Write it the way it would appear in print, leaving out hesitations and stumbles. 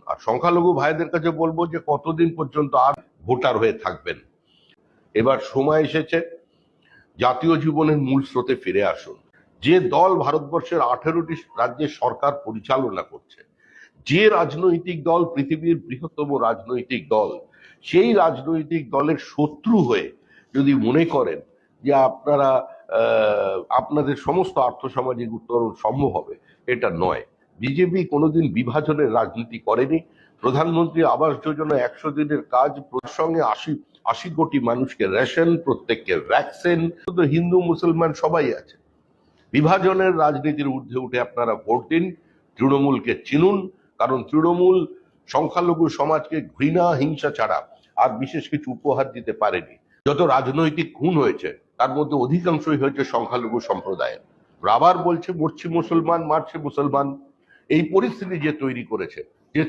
আর সংখ্যালঘু ভাইদের কাছে বলবো যে কতদিন পর্যন্ত আর ভোটার হয়ে থাকবেন। এবার সময় এসেছে জাতীয় জীবনের মূল স্রোতে ফিরে আসুন। যে দল ভারতবর্ষের 18টি রাজ্যের সরকার পরিচালনা করছে, যে রাজনৈতিক দল পৃথিবীর বৃহত্তম রাজনৈতিক দল, সেই রাজনৈতিক দলের শত্রু হয়ে যদি মনে করেন যে আপনারা আপনাদের সমস্ত আর্থসামাজিক উত্তরণ সম্ভব হবে, এটা নয়। বিজেপি কোনোদিন বিভাজনের রাজনীতি করেনি। প্রধানমন্ত্রী আবাস যোজনা 100 দিনের কাজ, সঙ্গে 80 কোটি মানুষকে রেশন, প্রত্যেককে ভ্যাকসিন, শুধু হিন্দু মুসলমান সবাই আছে। বিভাজনের রাজনীতির ঊর্ধ্বে উঠে আপনারা ভোট দিন, তৃণমূলকে চিনুন, কারণ তৃণমূল সংখ্যালঘু সমাজকে ঘৃণা, হিংসা ছাড়া আর বিশেষ কিছু উপহার দিতে পারেনি। যত রাজনৈতিক খুন হয়েছে তার মধ্যে অধিকাংশই হয়েছে সংখ্যালঘু সম্প্রদায়ের। আবার বলছে মরছি মুসলমান, মারছে মুসলমান। এই পরিস্থিতি যে তৈরি করেছে, যে